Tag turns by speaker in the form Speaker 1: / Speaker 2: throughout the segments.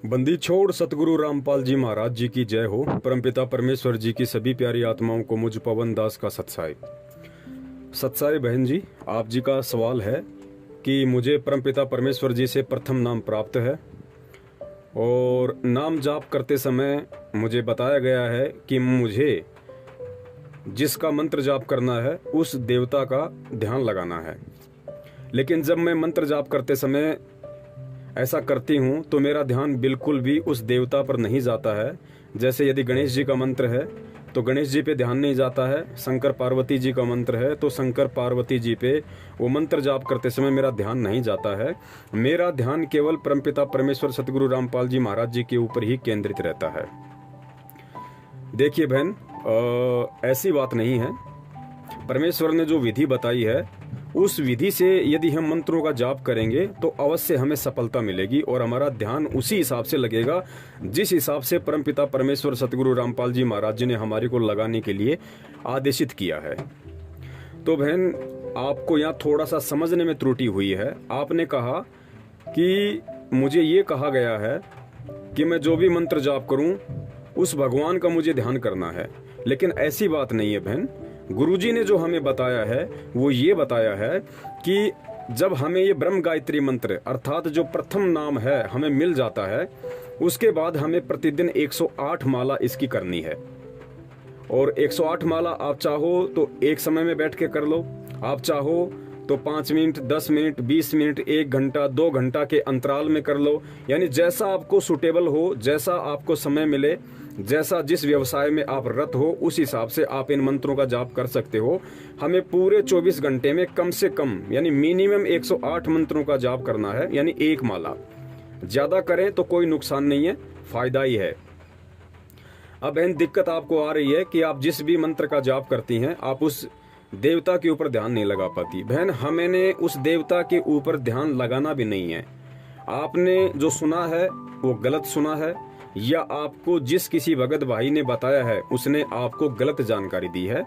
Speaker 1: बंदी छोड़ सतगुरु रामपाल जी महाराज जी की जय हो। परमपिता परमेश्वर जी की सभी प्यारी आत्माओं को मुझ पवन दास का सत्साई। सत्साई बहन जी, आप जी का सवाल है कि मुझे परमपिता परमेश्वर जी से प्रथम नाम प्राप्त है और नाम जाप करते समय मुझे बताया गया है कि मुझे जिसका मंत्र जाप करना है उस देवता का ध्यान लगाना है। लेकिन जब मैं मंत्र जाप करते समय ऐसा करती हूँ तो मेरा ध्यान बिल्कुल भी उस देवता पर नहीं जाता है। जैसे यदि गणेश जी का मंत्र है तो गणेश जी पे ध्यान नहीं जाता है, शंकर पार्वती जी का मंत्र है तो शंकर पार्वती जी पे वो मंत्र जाप करते समय मेरा ध्यान नहीं जाता है। मेरा ध्यान केवल परमपिता परमेश्वर सतगुरु रामपाल जी महाराज जी के ऊपर ही केंद्रित रहता है। देखिए बहन, ऐसी बात नहीं है। परमेश्वर ने जो विधि बताई है उस विधि से यदि हम मंत्रों का जाप करेंगे तो अवश्य हमें सफलता मिलेगी और हमारा ध्यान उसी हिसाब से लगेगा जिस हिसाब से परमपिता परमेश्वर सतगुरु रामपाल जी महाराज जी ने हमारे को लगाने के लिए आदेशित किया है। तो बहन, आपको यहाँ थोड़ा सा समझने में त्रुटि हुई है। आपने कहा कि मुझे ये कहा गया है कि मैं जो भी मंत्र जाप करूं उस भगवान का मुझे ध्यान करना है, लेकिन ऐसी बात नहीं है बहन। गुरुजी ने जो हमें बताया है वो ये बताया है कि जब हमें ये ब्रह्म गायत्री मंत्र अर्थात जो प्रथम नाम है हमें मिल जाता है, उसके बाद हमें प्रतिदिन 108 माला इसकी करनी है। और 108 माला आप चाहो तो एक समय में बैठ के कर लो, आप चाहो तो 5 मिनट, 10 मिनट, 20 मिनट, 1 घंटा, 2 घंटा के अंतराल में कर लो। यानी जैसा आपको सूटेबल हो, जैसा आपको समय मिले, जैसा जिस व्यवसाय में आप रत हो उस हिसाब से आप इन मंत्रों का जाप कर सकते हो। हमें पूरे 24 घंटे में कम से कम यानी मिनिमम 108 मंत्रों का जाप करना है, यानी एक माला। ज्यादा करें तो कोई नुकसान नहीं है, फायदा ही है। अब बहन, दिक्कत आपको आ रही है कि आप जिस भी मंत्र का जाप करती हैं आप उस देवता के ऊपर ध्यान नहीं लगा पाती। बहन, हमें उस देवता के ऊपर ध्यान लगाना भी नहीं है। आपने जो सुना है वो गलत सुना है, या आपको जिस किसी भगत भाई ने बताया है उसने आपको गलत जानकारी दी है।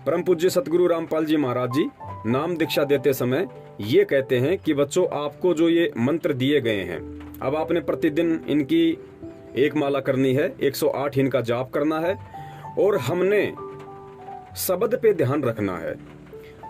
Speaker 1: परम पूज्य सतगुरु रामपाल जी महाराज जी नाम दीक्षा देते समय ये कहते हैं कि बच्चों, आपको जो ये मंत्र दिए गए हैं, अब आपने प्रतिदिन इनकी एक माला करनी है, 108 इनका जाप करना है और हमने शब्द पे ध्यान रखना है।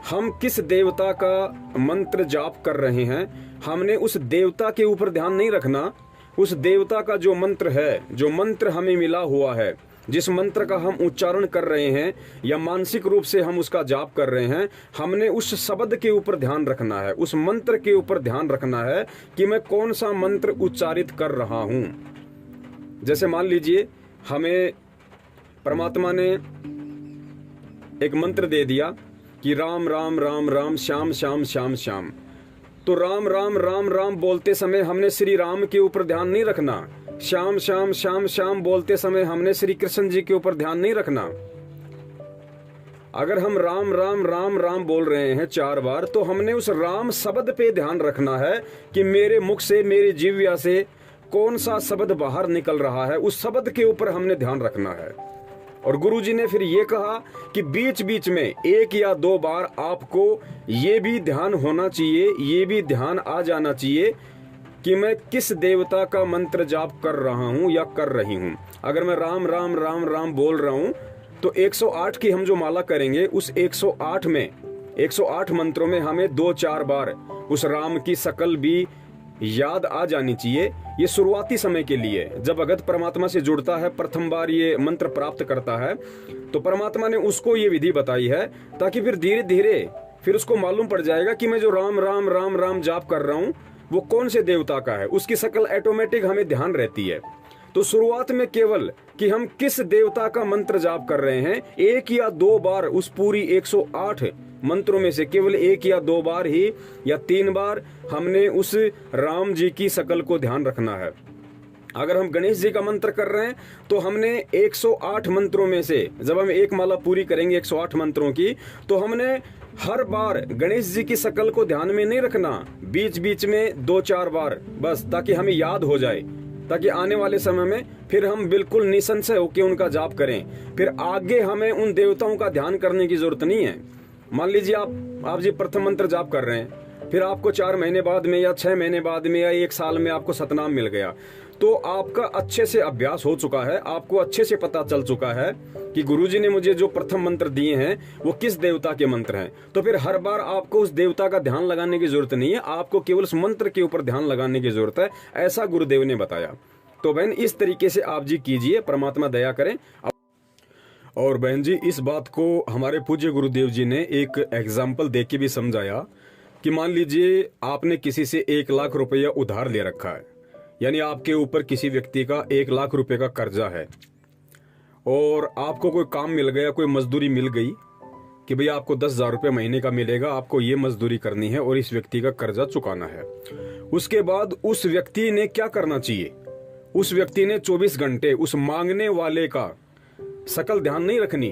Speaker 1: हम किस देवता का मंत्र जाप कर रहे हैं, हमने उस देवता के ऊपर ध्यान नहीं रखना। उस देवता का जो मंत्र है, जो मंत्र हमें मिला हुआ है, जिस मंत्र का हम उच्चारण कर रहे हैं या मानसिक रूप से हम उसका जाप कर रहे हैं, हमने उस शब्द के ऊपर ध्यान रखना है, उस मंत्र के ऊपर ध्यान रखना है कि मैं कौन सा मंत्र उच्चारित कर रहा हूं। जैसे मान लीजिए हमें परमात्मा ने एक मंत्र दे दिया कि राम राम राम राम श्याम श्याम श्याम श्याम, तो राम राम राम राम बोलते समय हमने श्री राम के ऊपर ध्यान नहीं रखना। श्याम श्याम श्याम श्याम बोलते समय हमने श्री कृष्ण जी के ऊपर ध्यान नहीं रखना। अगर हम राम राम राम राम बोल रहे हैं 4 बार तो हमने उस राम शब्द पे ध्यान रखना है कि मेरे मुख से, मेरी जिह्वा से कौन सा शब्द बाहर निकल रहा है, उस शब्द के ऊपर हमने ध्यान रखना है। और गुरुजी ने फिर ये कहा कि बीच बीच में 1 या 2 बार आपको ये भी ध्यान होना चाहिए, ये भी ध्यान आ जाना चाहिए कि मैं किस देवता का मंत्र जाप कर रहा हूं या कर रही हूं। अगर मैं राम राम राम राम बोल रहा हूं तो 108 की हम जो माला करेंगे उस 108 में 108 मंत्रों में हमें 2-4 बार उस राम की शकल भी याद आ जानी चाहिए। ये शुरुआती समय के लिए, जब भगत परमात्मा से जुड़ता है, प्रथम बार ये मंत्र प्राप्त करता है, तो परमात्मा ने उसको ये विधि बताई है ताकि फिर धीरे धीरे फिर उसको मालूम पड़ जाएगा कि मैं जो राम राम राम राम जाप कर रहा हूँ वो कौन से देवता का है। उसकी शकल ऑटोमेटिक हमें ध्यान रहती है। तो शुरुआत में केवल कि हम किस देवता का मंत्र जाप कर रहे हैं, 1 या 2 बार उस पूरी 108 मंत्रों में से केवल 1 या 2 बार ही या 3 बार हमने उस राम जी की शकल को ध्यान रखना है। अगर हम गणेश जी का मंत्र कर रहे हैं तो हमने 108 मंत्रों में से जब हम एक माला पूरी करेंगे 108 मंत्रों की, तो हमने हर बार गणेश जी की शकल को ध्यान में नहीं रखना, बीच बीच में 2-4 बार बस, ताकि हमें याद हो जाए, ताकि आने वाले समय में फिर हम बिल्कुल निसंशय होकर उनका जाप करें। फिर आगे हमें उन देवताओं का ध्यान करने की जरूरत नहीं है। मान लीजिए आप जी प्रथम मंत्र जाप कर रहे हैं, फिर आपको 4 महीने बाद में या 6 महीने बाद में या 1 साल में आपको सतनाम मिल गया, तो आपका अच्छे से अभ्यास हो चुका है, आपको अच्छे से पता चल चुका है कि गुरुजी ने मुझे जो प्रथम मंत्र दिए हैं वो किस देवता के मंत्र हैं। तो फिर हर बार आपको उस देवता का ध्यान लगाने की जरूरत नहीं है, आपको केवल उस मंत्र के ऊपर ध्यान लगाने की जरूरत है, ऐसा गुरुदेव ने बताया। तो बहन इस तरीके से आप जी कीजिए, परमात्मा दया करें। और बहन जी इस बात को हमारे पूज्य गुरुदेव जी ने एक एग्जाम्पल दे के भी समझाया कि मान लीजिए आपने किसी से 1 लाख रुपया उधार ले रखा है, यानी आपके ऊपर किसी व्यक्ति का 1 लाख रुपए का कर्जा है, और आपको कोई काम मिल गया, कोई मजदूरी मिल गई कि भाई आपको 10,000 रुपये महीने का मिलेगा, आपको ये मजदूरी करनी है और इस व्यक्ति का कर्जा चुकाना है। उसके बाद उस व्यक्ति ने क्या करना चाहिए? उस व्यक्ति ने 24 घंटे उस मांगने वाले का सकल ध्यान नहीं रखनी,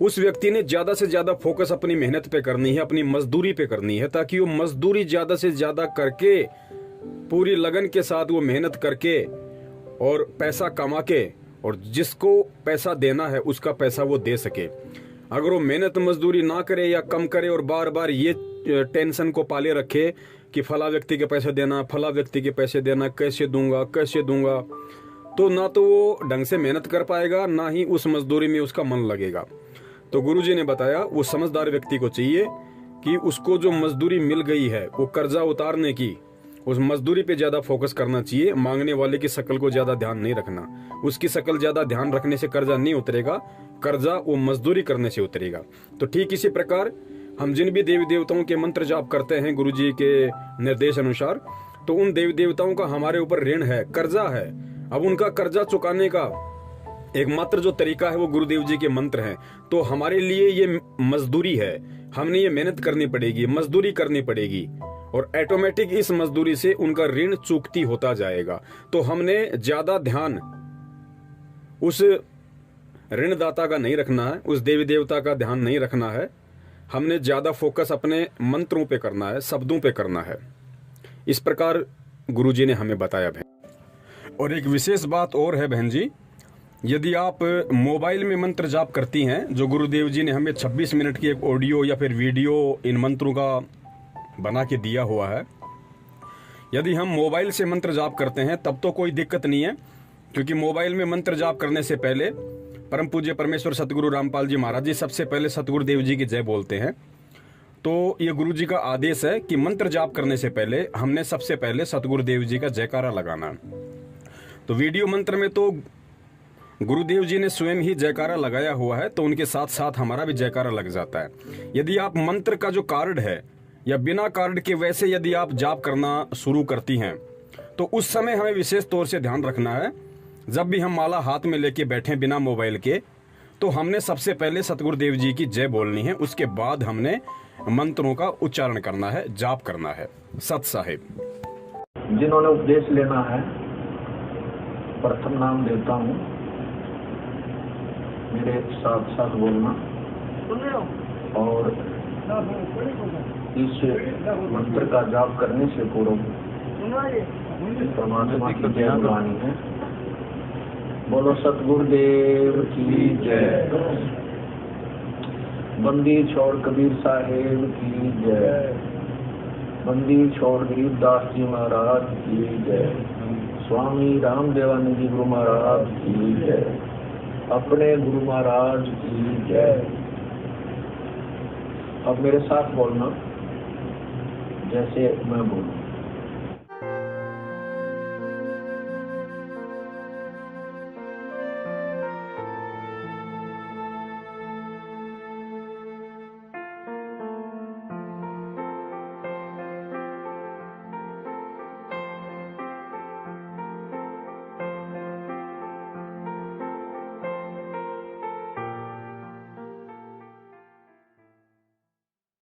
Speaker 1: उस व्यक्ति ने ज्यादा से ज्यादा फोकस अपनी मेहनत पे करनी है, अपनी मजदूरी पे करनी है, ताकि वो मजदूरी ज्यादा से ज्यादा करके, पूरी लगन के साथ वो मेहनत करके और पैसा कमा के, और जिसको पैसा देना है उसका पैसा वो दे सके। अगर वो मेहनत मजदूरी ना करे या कम करे और बार बार ये टेंशन को पाले रखे कि फला व्यक्ति के पैसे देना, फला व्यक्ति के पैसे देना, कैसे दूंगा कैसे दूंगा, तो ना तो वो ढंग से मेहनत कर पाएगा, ना ही उस मजदूरी में उसका मन लगेगा। तो गुरुजी ने बताया वो समझदार व्यक्ति को चाहिए कि उसको जो मजदूरी मिल गई है वो कर्जा उतारने की, उस मजदूरी पे ज्यादा फोकस करना चाहिए, मांगने वाले की शकल को ज्यादा ध्यान नहीं रखना। उसकी शकल ज्यादा ध्यान रखने से कर्जा नहीं उतरेगा, कर्जा वो मजदूरी करने से उतरेगा। तो ठीक इसी प्रकार हम जिन भी देवी देवताओं के मंत्र जाप करते हैं गुरुजी के निर्देश अनुसार, तो उन देवी देवताओं का हमारे ऊपर ऋण है, कर्जा है। अब उनका कर्जा चुकाने का एकमात्र जो तरीका है वो गुरुदेव जी के मंत्र हैं। तो हमारे लिए ये मजदूरी है, हमने ये मेहनत करनी पड़ेगी, मजदूरी करनी पड़ेगी, और ऑटोमेटिक इस मजदूरी से उनका ऋण चूकती होता जाएगा। तो हमने ज्यादा ध्यान उस ऋणदाता का नहीं रखना है, उस देवी देवता का ध्यान नहीं रखना है, हमने ज्यादा फोकस अपने मंत्रों पे करना है, शब्दों पे करना है। इस प्रकार गुरुजी ने हमें बताया बहन। और एक विशेष बात और है बहन जी, यदि आप मोबाइल में मंत्र जाप करती हैं, जो गुरुदेव जी ने हमें 26 मिनट की एक ऑडियो या फिर वीडियो इन मंत्रों का बना के दिया हुआ है, यदि हम मोबाइल से मंत्र जाप करते हैं तब तो कोई दिक्कत नहीं है, क्योंकि मोबाइल में मंत्र जाप करने से पहले परम पूज्य परमेश्वर सतगुरु रामपाल जी महाराज जी सबसे पहले सतगुरु देव जी की जय बोलते हैं। तो ये गुरु जी का आदेश है कि मंत्र जाप करने से पहले हमने सबसे पहले सतगुरु देव जी का जयकारा लगाना। तो वीडियो मंत्र में तो गुरुदेव जी ने स्वयं ही जयकारा लगाया हुआ है, तो उनके साथ साथ हमारा भी जयकारा लग जाता है। यदि आप मंत्र का जो कार्ड है या बिना कार्ड के वैसे यदि आप जाप करना शुरू करती हैं, तो उस समय हमें विशेष तौर से ध्यान रखना है, जब भी हम माला हाथ में लेके बैठे बिना मोबाइल के, तो हमने सबसे पहले सतगुरु देव जी की जय बोलनी है, उसके बाद हमने मंत्रों का उच्चारण करना है, जाप करना है। सत साहिब
Speaker 2: जिन्होंने उपदेश लेना है, प्रथम नाम देता हूँ, मेरे साथ साथ बोलना, और इस मंत्र का जाप करने से पूर्व परमात्मा की जय बुलानी है। बोलो सतगुरुदेव की जय। बंदी छोड़ कबीर साहेब की जय। बंदी छोड़ गरीबदास जी महाराज की जय। स्वामी रामदेवानंद जी गुरु महाराज की जय। अपने गुरु महाराज की जय। अब मेरे साथ बोलना जैसे मैं बोलूं।